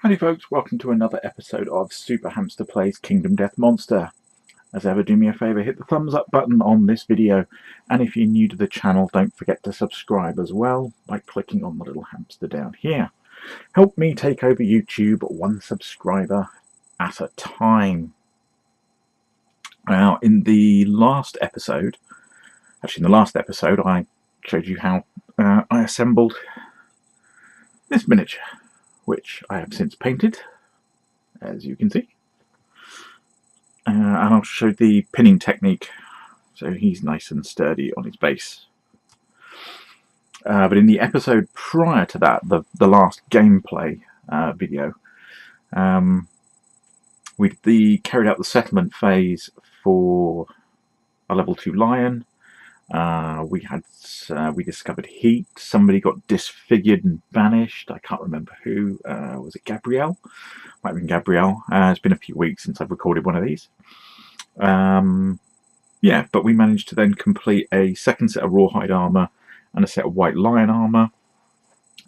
Howdy folks, welcome to another episode of Super Hamster Plays Kingdom Death Monster. As ever, do me a favour, hit the thumbs up button on this video, and if you're new to the channel, don't forget to subscribe as well by clicking on the little hamster down here. Help me take over YouTube one subscriber at a time. Now, in the last episode, I showed you how I assembled this miniature, which I have since painted, as you can see. And I'll show the pinning technique, so he's nice and sturdy on his base. But in the episode prior to that, the last gameplay video, we carried out the settlement phase for a level 2 lion. We discovered heat. Somebody got disfigured and vanished. I can't remember who. Was it Gabrielle? Might have been Gabrielle. It's been a few weeks since I've recorded one of these. Yeah, but we managed to then complete a second set of rawhide armour and a set of white lion armour,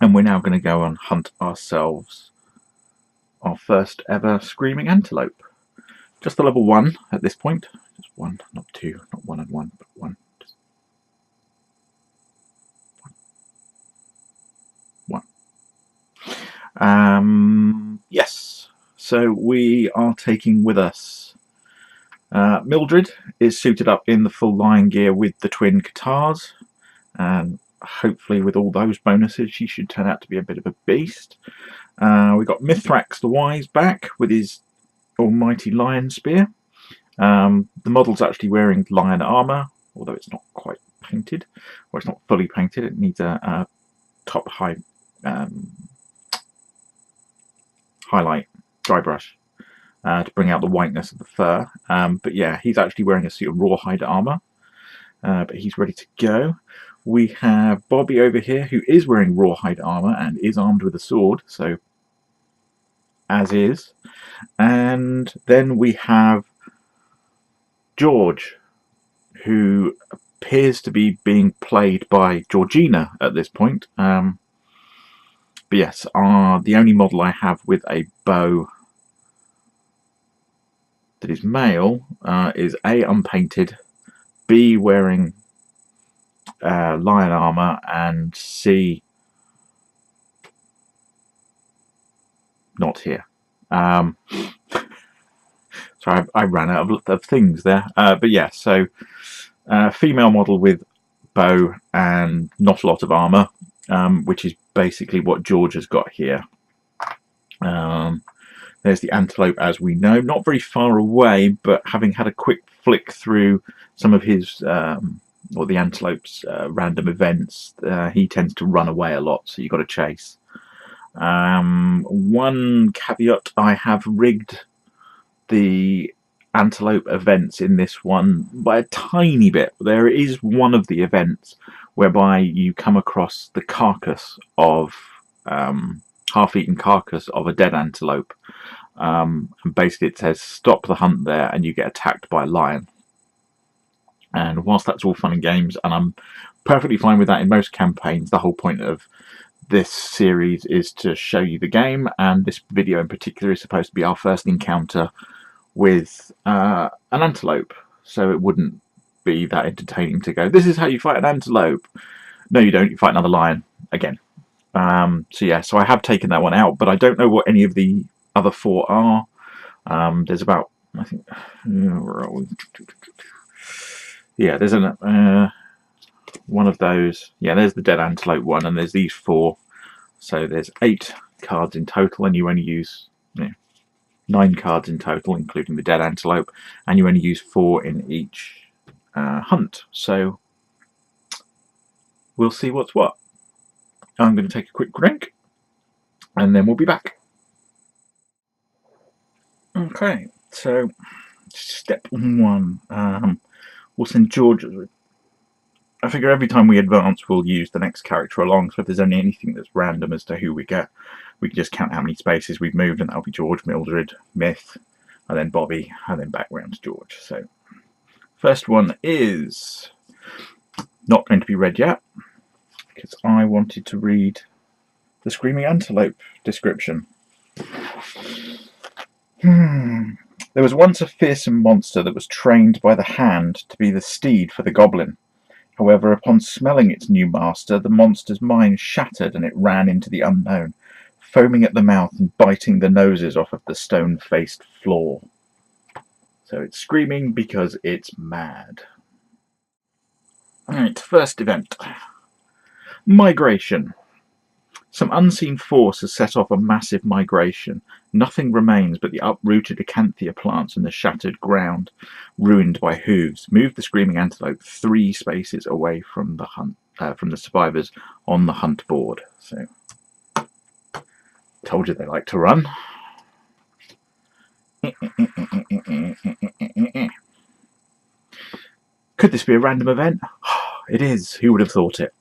and we're now going to go and hunt ourselves our first ever screaming antelope. Just the level 1 at this point. Just 1, not 2, not 1 and 1, but 1. Yes, so we are taking with us Mildred is suited up in the full lion gear with the twin guitars, and hopefully with all those bonuses she should turn out to be a bit of a beast. We got Mithrax the Wise back with his almighty lion spear. The model's actually wearing lion armour, although it's not quite painted, or it's not fully painted. It needs a top high highlight dry brush to bring out the whiteness of the fur. But yeah, he's actually wearing a suit of rawhide armour, but he's ready to go. We have Bobby over here, who is wearing rawhide armour and is armed with a sword, so as is. And then we have George, who appears to be being played by Georgina at this point. But yes, the only model I have with a bow that is male is A, unpainted, B, wearing lion armour, and C, not here. Sorry, I ran out of things there. But yeah, so female model with bow and not a lot of armour, which is basically what George has got here. There's the antelope, as we know, not very far away, but having had a quick flick through some of his or the antelope's random events, he tends to run away a lot, so you've got to chase. One caveat: I have rigged the antelope events in this one by a tiny bit. There is one of the events whereby you come across the carcass of half-eaten carcass of a dead antelope, and basically it says stop the hunt there and you get attacked by a lion. And whilst that's all fun and games, and I'm perfectly fine with that in most campaigns, the whole point of this series is to show you the game, and this video in particular is supposed to be our first encounter with an antelope, so it wouldn't be that entertaining to go, this is how you fight an antelope. No, you don't. You fight another lion again. So yeah, so I have taken that one out, but I don't know what any of the other 4 are. There's about, I think, where are we? Yeah, there's one of those. Yeah, there's the dead antelope one, and there's these 4. So there's 8 cards in total, and you only use 9 cards in total, including the dead antelope, and you only use 4 in each hunt. So we'll see what's what. I'm going to take a quick drink, and then we'll be back. Okay, so step 1. We'll send George. I figure every time we advance, we'll use the next character along, so if there's only anything that's random as to who we get, we can just count how many spaces we've moved, and that'll be George, Mildred, Myth, and then Bobby, and then back round to George. So, first one is not going to be read yet, because I wanted to read the Screaming Antelope description. There was once a fearsome monster that was trained by the hand to be the steed for the goblin. However, upon smelling its new master, the monster's mind shattered and it ran into the unknown, foaming at the mouth and biting the noses off of the stone-faced floor. So it's screaming because it's mad. Alright, first event. Migration. Some unseen force has set off a massive migration. Nothing remains but the uprooted acanthia plants and the shattered ground, ruined by hooves. Move the screaming antelope 3 spaces away from the hunt, from the survivors on the hunt board. So, told you they like to run. Could this be a random event? It is. Who would have thought it?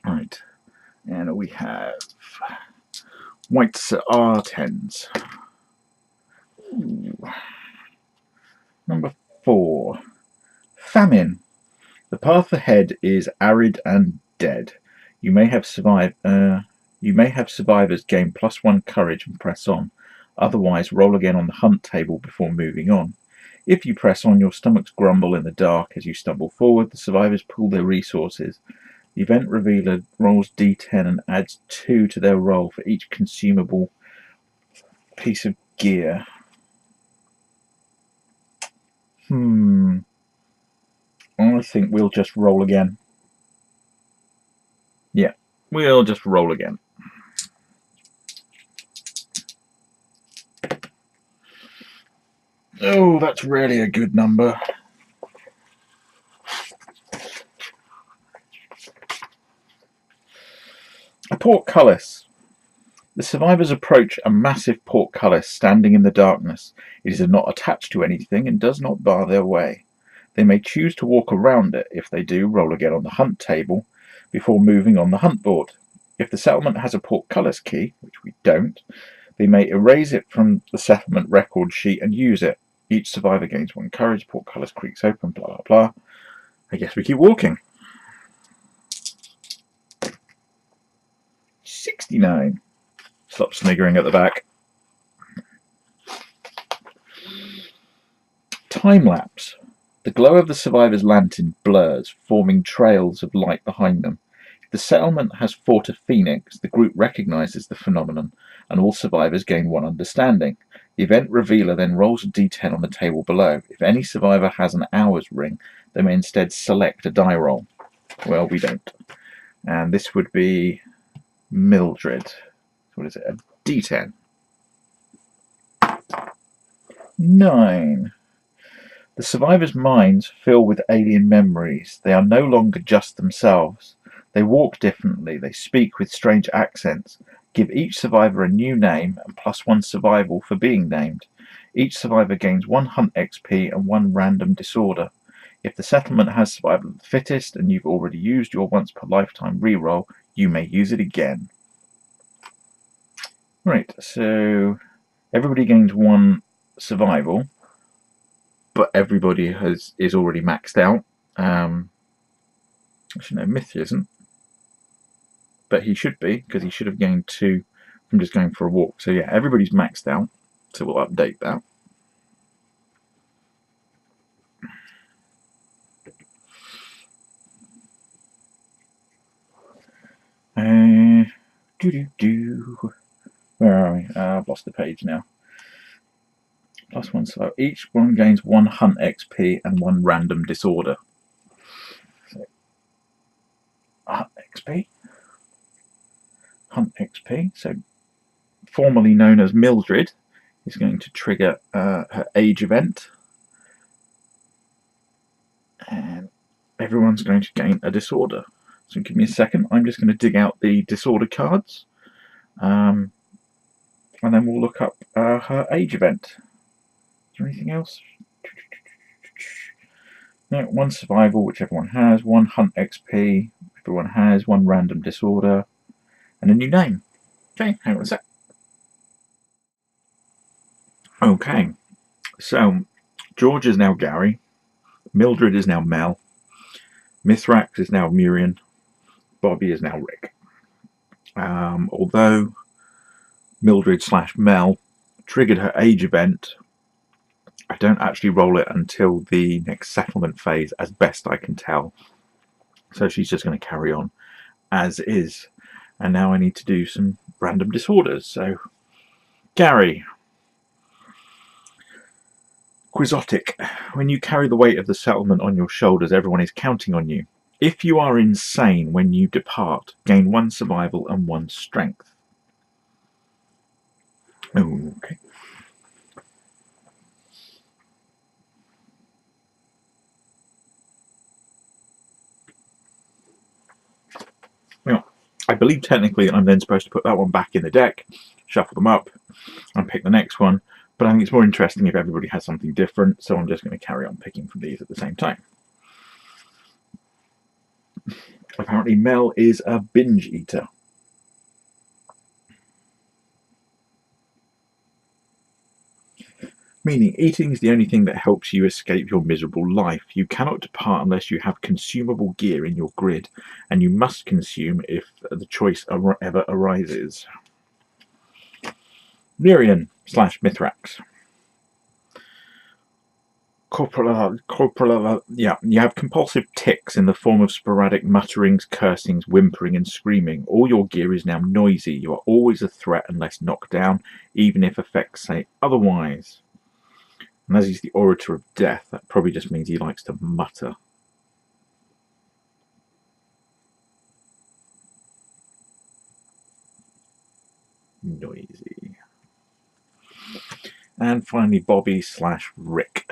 Right. And we have whites R10s. Ooh. Number 4. Famine. The path ahead is arid and dead. You may have survivors gain +1 courage and press on. Otherwise, roll again on the hunt table before moving on. If you press on, your stomachs grumble in the dark as you stumble forward. The survivors pool their resources. The event revealer rolls D10 and adds 2 to their roll for each consumable piece of gear. I think we'll just roll again. Yeah, we'll just roll again. Oh, that's really a good number. A portcullis. The survivors approach a massive portcullis standing in the darkness. It is not attached to anything and does not bar their way. They may choose to walk around it. If they do, roll again on the hunt table before moving on the hunt board. If the settlement has a portcullis key, which we don't, they may erase it from the settlement record sheet and use it. Each survivor gains 1 courage, portcullis creaks open, blah blah blah. I guess we keep walking. 69. Stop sniggering at the back. Time lapse. The glow of the survivor's lantern blurs, forming trails of light behind them. If the settlement has fought a phoenix, the group recognizes the phenomenon, and all survivors gain 1 understanding. The event revealer then rolls a d10 on the table below. If any survivor has an hour's ring, they may instead select a die roll. Well, we don't. And this would be Mildred. What is it? A d10. 9. The survivors' minds fill with alien memories. They are no longer just themselves. They walk differently. They speak with strange accents. Give each survivor a new name and +1 survival for being named. Each survivor gains 1 hunt XP and 1 random disorder. If the settlement has survival of the fittest and you've already used your once per lifetime reroll, you may use it again. Right, so everybody gains 1 survival, but everybody is already maxed out. Actually, no, Myth isn't, but he should be, because he should have gained 2 from just going for a walk. So yeah, everybody's maxed out, so we'll update that. Where are we? I've lost the page now. +1 survival. Each one gains 1 hunt XP and 1 random disorder. So, hunt XP. Hunt XP. So, formerly known as Mildred, is going to trigger her age event. And everyone's going to gain a disorder. So give me a second. I'm just going to dig out the disorder cards. And then we'll look up her age event. Is there anything else? No, 1 survival, which everyone has, 1 hunt XP, everyone has, 1 random disorder, and a new name. Okay, hang on a sec. Okay, so George is now Gary, Mildred is now Mel, Mithrax is now Murian, Bobby is now Rick. Although Mildred/Mel triggered her age event. I don't actually roll it until the next settlement phase, as best I can tell. So she's just going to carry on as is. And now I need to do some random disorders. So, Gary. Quixotic. When you carry the weight of the settlement on your shoulders, everyone is counting on you. If you are insane when you depart, gain 1 survival and 1 strength. Okay. Now, I believe technically I'm then supposed to put that one back in the deck, shuffle them up, and pick the next one. But I think it's more interesting if everybody has something different, so I'm just going to carry on picking from these at the same time. Apparently Mel is a binge eater. Meaning, eating is the only thing that helps you escape your miserable life. You cannot depart unless you have consumable gear in your grid, and you must consume if the choice ever arises. Mirian/Mithrax. You have compulsive tics in the form of sporadic mutterings, cursings, whimpering, and screaming. All your gear is now noisy. You are always a threat unless knocked down, even if effects say otherwise. And as he's the orator of death, that probably just means he likes to mutter. Noisy. And finally, Bobby/Rick.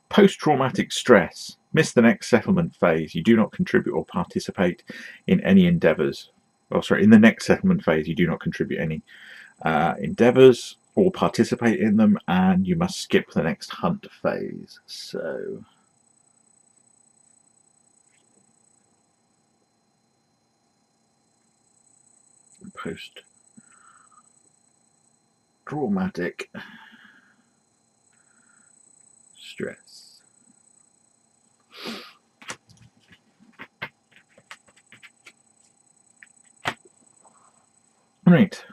Post-traumatic stress. Miss the next settlement phase. You do not contribute or participate in any endeavours. In the next settlement phase, you do not contribute any endeavours or participate in them, and you must skip the next hunt phase. So post-traumatic stress. Right.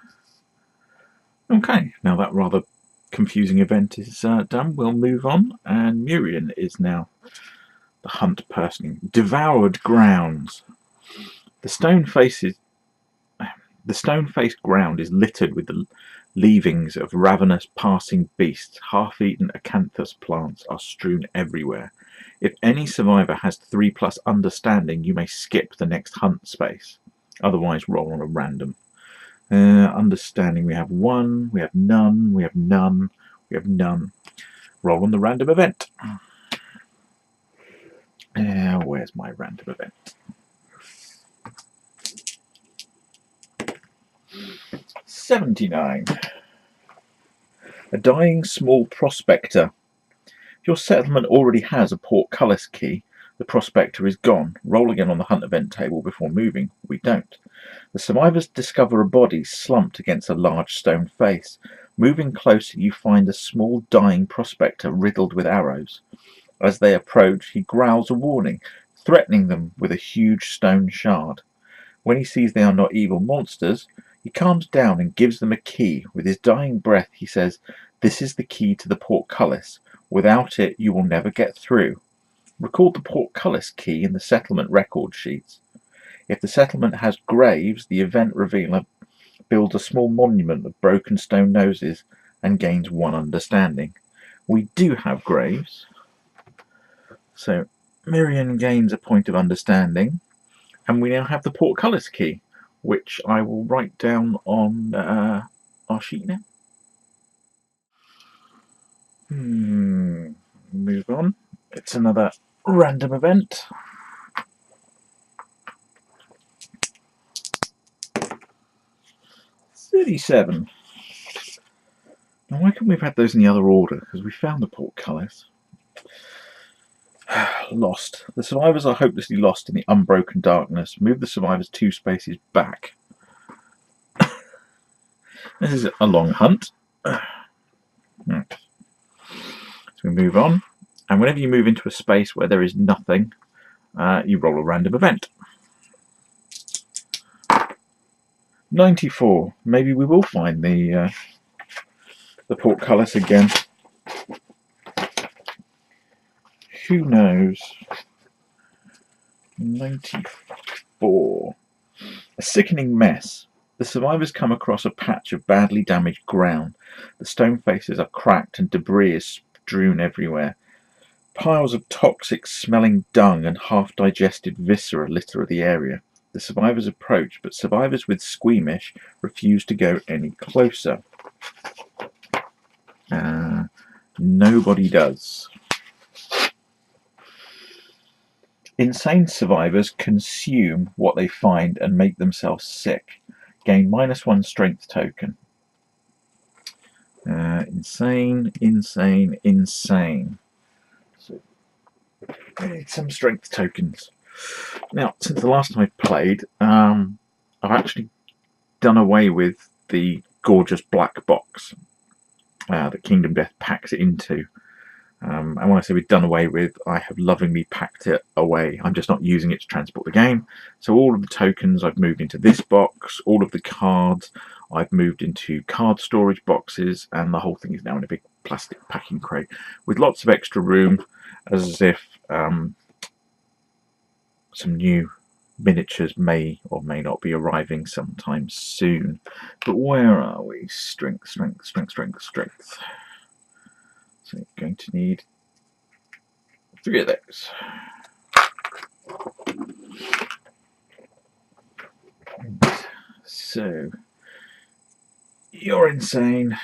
Okay, now that rather confusing event is done, we'll move on, and Mirian is now the hunt person. Devoured grounds. The stone-faced ground is littered with the leavings of ravenous passing beasts. Half-eaten acanthus plants are strewn everywhere. If any survivor has 3+ understanding, you may skip the next hunt space. Otherwise, roll on a random. Understanding, we have 1, we have none, we have none, we have none. Roll on the random event. Where's my random event? $79. A dying small prospector. If your settlement already has a portcullis key, the prospector is gone. Roll again on the hunt event table before moving. We don't. The survivors discover a body slumped against a large stone face. Moving closer, you find a small dying prospector riddled with arrows. As they approach, he growls a warning, threatening them with a huge stone shard. When he sees they are not evil monsters, he calms down and gives them a key. With his dying breath, he says, "This is the key to the portcullis. Without it, you will never get through." Record the portcullis key in the settlement record sheets. If the settlement has graves, the event revealer builds a small monument of broken stone noses and gains 1 understanding. We do have graves, so Mirian gains a point of understanding, and we now have the portcullis key, which I will write down on our sheet now. Move on. It's another random event. $37. Now, why couldn't we have had those in the other order? Because we found the portcullis. Lost. The survivors are hopelessly lost in the unbroken darkness. Move the survivors 2 spaces back. This is a long hunt. Right. So we move on. And whenever you move into a space where there is nothing, you roll a random event. 94. Maybe we will find the portcullis again. Who knows? 94. A sickening mess. The survivors come across a patch of badly damaged ground. The stone faces are cracked and debris is strewn everywhere. Piles of toxic smelling dung and half-digested viscera litter the area. The survivors approach, but survivors with squeamish refuse to go any closer. Nobody does. Insane survivors consume what they find and make themselves sick. Gain -1 strength token. Insane. So, I need some strength tokens. Now, since the last time I played, I've actually done away with the gorgeous black box that Kingdom Death packs it into. And when I say we've done away with, I have lovingly packed it away. I'm just not using it to transport the game. So all of the tokens I've moved into this box, all of the cards I've moved into card storage boxes, and the whole thing is now in a big plastic packing crate with lots of extra room, as if some new miniatures may or may not be arriving sometime soon. But where are we? Strength. So I'm going to need 3 of those. So, you're insane.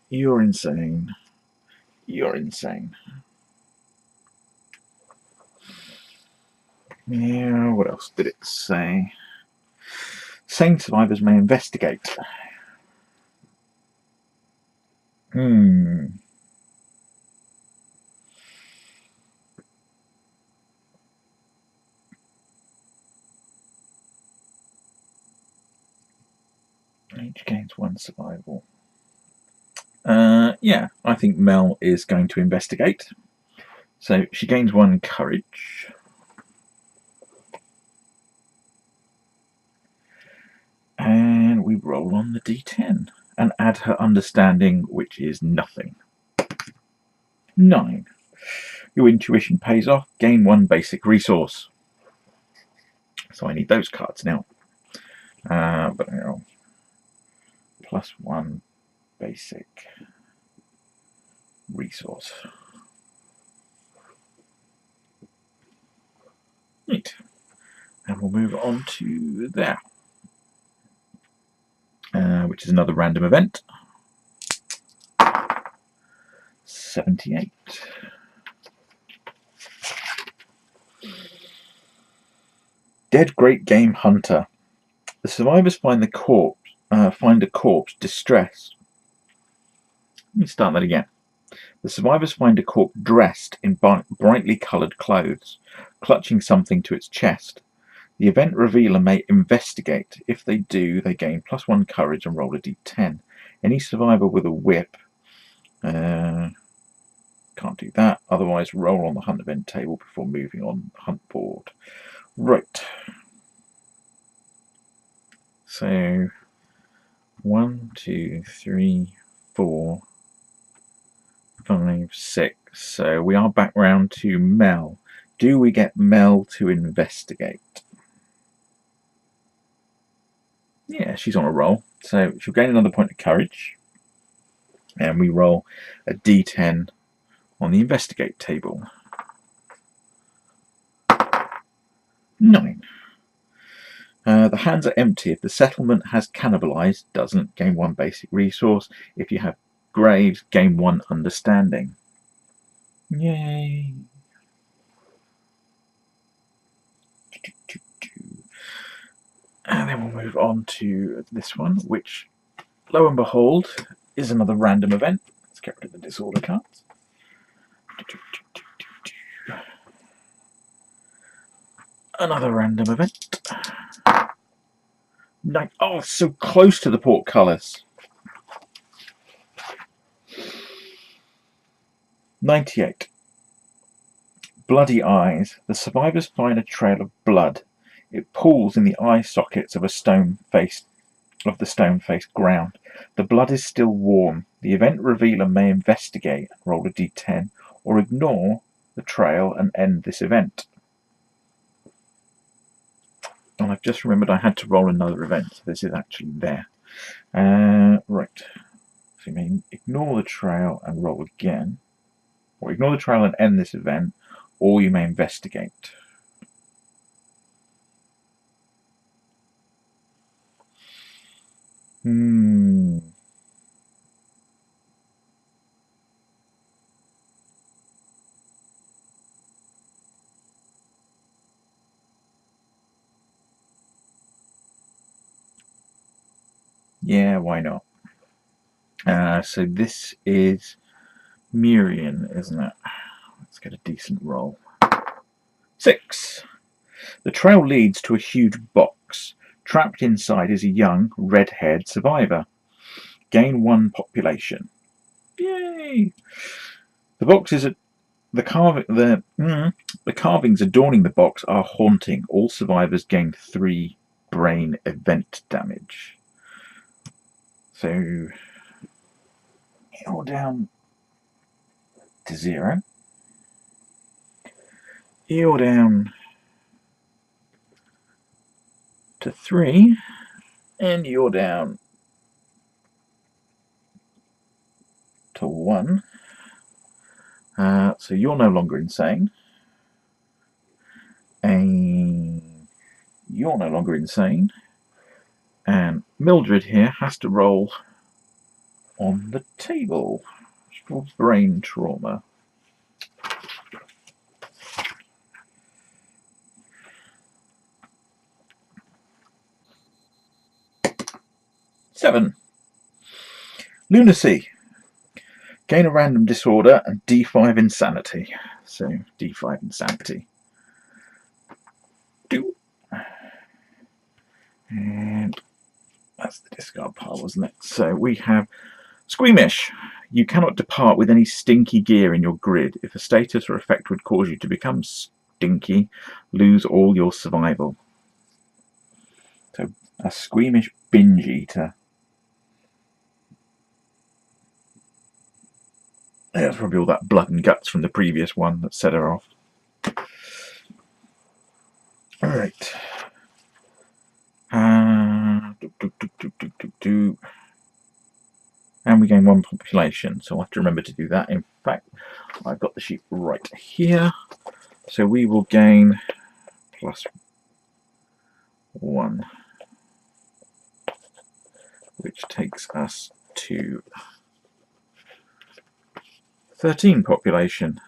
You're insane. You're insane. Yeah, what else did it say? Sane survivors may investigate. Each gains 1 survival. Yeah, I think Mel is going to investigate. So she gains 1 courage. And we roll on the d10 and add her understanding, which is nothing. 9. Your intuition pays off. Gain 1 basic resource. So I need those cards now. But now, +1 basic resource. Neat. And we'll move on to there. Which is another random event. 78. Dead Great Game Hunter. The survivors find a corpse distressed. Let me start that again. The survivors find a corpse dressed in brightly coloured clothes, clutching something to its chest. The event revealer may investigate. If they do, they gain +1 courage and roll a d10. Any survivor with a whip can't do that. Otherwise, roll on the hunt event table before moving on the hunt board. Right. So 1, 2, 3, 4, 5, 6. So we are back round to Mel. Do we get Mel to investigate? Yeah, she's on a roll. So she'll gain another point of courage. And we roll a d10 on the investigate table. 9. The hands are empty. If the settlement has cannibalized, doesn't, gain 1 basic resource. If you have graves, gain 1 understanding. Yay! And then we'll move on to this one, which, lo and behold, is another random event. Let's get rid of the disorder cards. Another random event. Oh, so close to the portcullis. 98. Bloody eyes. The survivors find a trail of blood. It pools in the eye sockets of a stone-faced of the stone-faced ground. The blood is still warm. The event revealer may investigate and roll a d10, or ignore the trail and end this event. And I've just remembered I had to roll another event, so this is actually there. Right. So you may ignore the trail and roll again, or ignore the trail and end this event, or you may investigate. Yeah, why not? So this is Mirian, isn't it? Let's get a decent roll. 6. The trail leads to a huge box. Trapped inside is a young, red-haired survivor. Gain 1 population. Yay! The box is the carvings adorning the box are haunting. All survivors gain 3 brain event damage. So you're down to 0. You're down to 3, and you're down to 1. So you're no longer insane. And you're no longer insane. And Mildred here has to roll on the table for brain trauma. Seven. Lunacy. Gain a random disorder and D5 insanity. So D5 insanity. 2. And that's the discard pile, wasn't it? So we have Squeamish. You cannot depart with any stinky gear in your grid. If a status or effect would cause you to become stinky, lose all your survival. So a squeamish binge eater. That's probably all that blood and guts from the previous one that set her off. Alright. And we gain 1 population, so I'll have to remember to do that. In fact, I've got the sheet right here. So we will gain +1, which takes us to 13 population.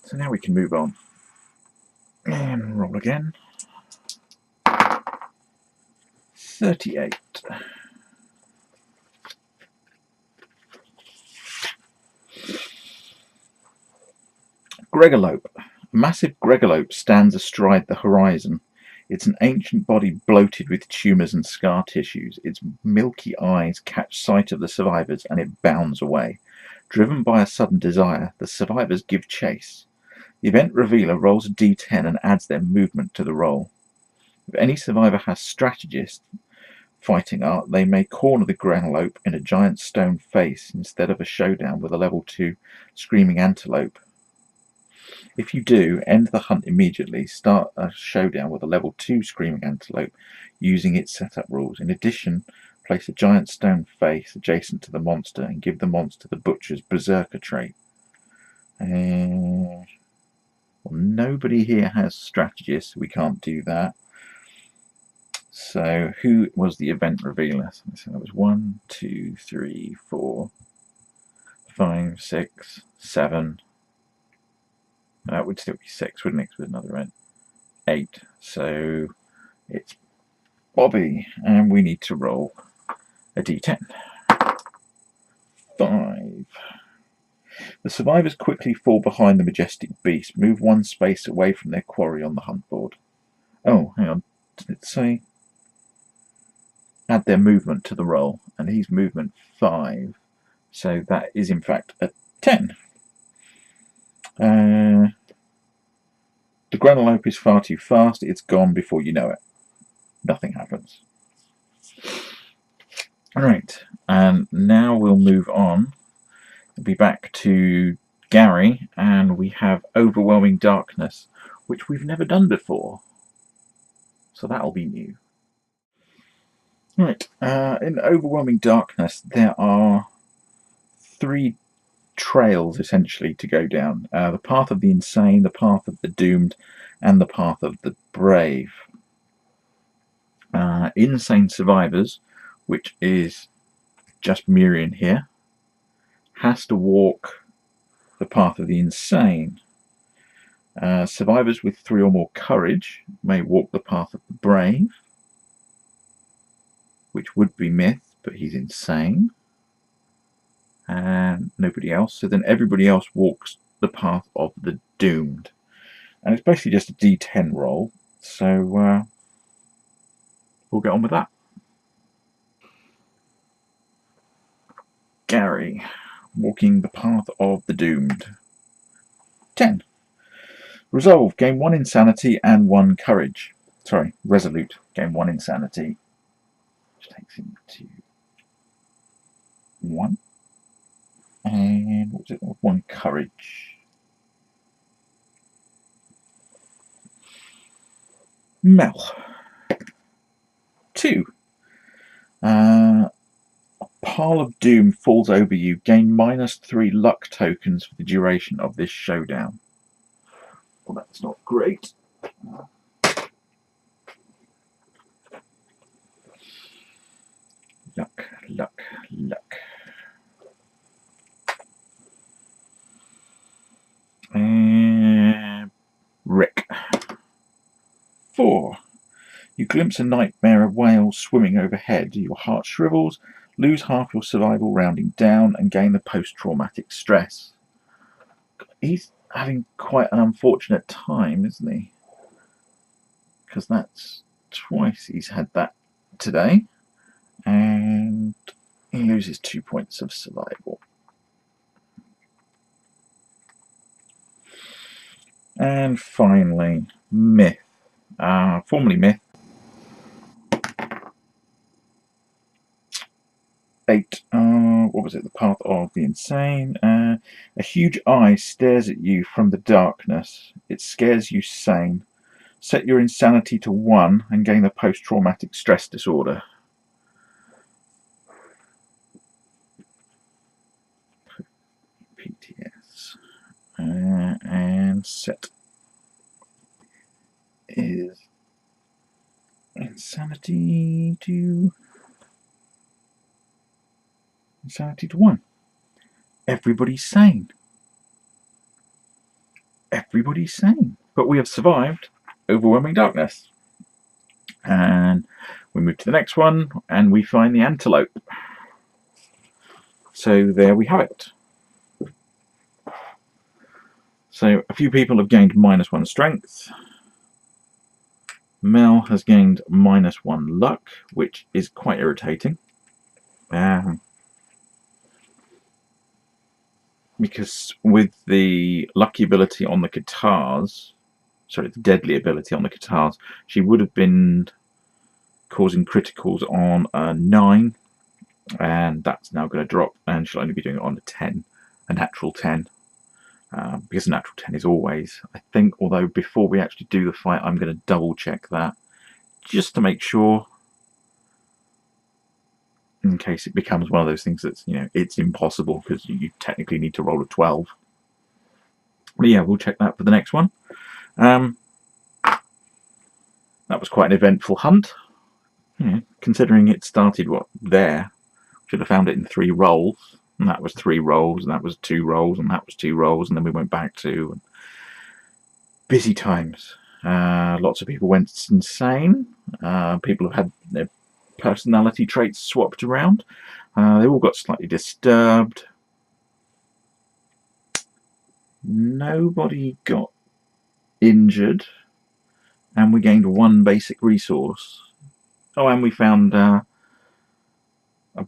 So now we can move on. And roll again. 38. Gregalope. A massive Gregalope stands astride the horizon. It's an ancient body bloated with tumours and scar tissues. Its milky eyes catch sight of the survivors and it bounds away. Driven by a sudden desire, the survivors give chase. The event revealer rolls a d10 and adds their movement to the roll. If any survivor has strategist fighting art, they may corner the Gregalope in a giant stone face instead of a showdown with a level 2 screaming antelope. If you do, end the hunt immediately. Start a showdown with a level 2 screaming antelope using its setup rules. In addition, place a giant stone face adjacent to the monster and give the monster the butcher's berserker trait. Well, nobody here has strategists, so we can't do that. So who was the event revealer? So that was 1, 2, 3, 4, 5, 6, 7. That would still be 6, wouldn't it? With another event. 8. So it's Bobby, and we need to roll a d10. 5. The survivors quickly fall behind the majestic beast. Move 1 space away from their quarry on the hunt board. Oh, hang on. Did it say? Add their movement to the roll, and he's movement 5. So that is in fact a 10. The Antelope is far too fast. It's gone before you know it. Nothing happens. Alright, and now we'll move on. We'll be back to Gary, and we have Overwhelming Darkness, which we've never done before. So that'll be new. Right, in Overwhelming Darkness, there are 3 trails essentially to go down. The path of the insane, the path of the doomed, and the path of the brave. Insane survivors, which is just Miriam here, has to walk the path of the insane. Survivors with 3 or more courage may walk the path of the brave, which would be Myth, but he's insane. And nobody else. So then everybody else walks the path of the doomed. And it's basically just a D10 roll. So we'll get on with that. Gary, walking the path of the doomed. 10. Resolve, gain 1 insanity and 1 courage. Sorry, resolute, gain 1 insanity. Which takes him to 1. And what was it? 1 courage. Mel. 2. A pile of doom falls over you. Gain -3 luck tokens for the duration of this showdown. Well, that's not great. Luck, luck, luck. And Rick. 4. You glimpse a nightmare of whales swimming overhead. Your heart shrivels, lose half your survival rounding down, and gain the post-traumatic stress. He's having quite an unfortunate time, isn't he? Because that's twice he's had that today. And he loses 2 points of survival. And finally, Myth. Formerly Myth. 8. What was it? The path of the insane. A huge eye stares at you from the darkness. It scares you sane. Set your insanity to 1 and gain the post-traumatic stress disorder. PTS. And set is insanity to 1. Everybody's sane. Everybody's sane. But we have survived Overwhelming Darkness. And we move to the next one, and we find the Antelope. So there we have it. So a few people have gained -1 strength. Mel has gained -1 luck, which is quite irritating. Because with the lucky ability on the guitars, sorry, the deadly ability on the guitars, she would have been causing criticals on a 9, and that's now going to drop, and she'll only be doing it on a 10, a natural 10. Because a natural 10 is always, I think, although before we actually do the fight, I'm going to double check that just to make sure, in case it becomes one of those things that's, it's impossible because you technically need to roll a 12. But yeah, we'll check that for the next one. That was quite an eventful hunt. Considering it started, there? Should have found it in 3 rolls. And that was 3 rolls, and that was 2 rolls, and that was 2 rolls, and then we went back to busy times. Lots of people went insane. People have had their personality traits swapped around. They all got slightly disturbed. Nobody got injured, and we gained 1 basic resource. Oh, and we found a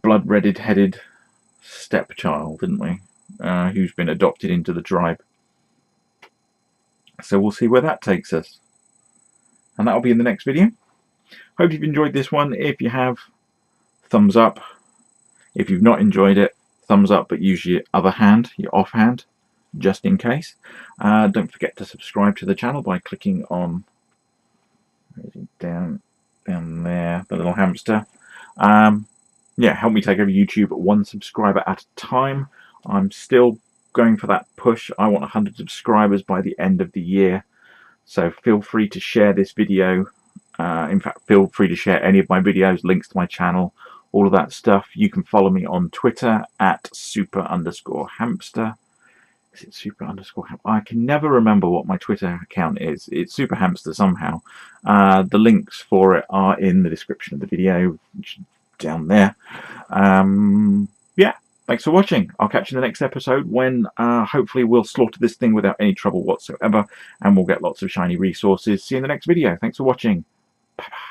blood-headed stepchild, didn't we? Who's been adopted into the tribe. So we'll see where that takes us. And that'll be in the next video. Hope you've enjoyed this one. If you have, thumbs up. If you've not enjoyed it, thumbs up, but use your other hand, your offhand, just in case. Don't forget to subscribe to the channel by clicking on down there, the little hamster. Yeah, help me take over YouTube 1 subscriber at a time. I'm still going for that push. I want 100 subscribers by the end of the year. So feel free to share this video. In fact, feel free to share any of my videos, links to my channel, all of that stuff. You can follow me on Twitter at Supa_Hamsta. Is it Supa_Hamsta? I can never remember what my Twitter account is. It's Supa Hamsta somehow. The links for it are in the description of the video, down there. Yeah, thanks for watching. I'll catch you in the next episode when hopefully we'll slaughter this thing without any trouble whatsoever, and we'll get lots of shiny resources. See you in the next video. Thanks for watching. Bye bye.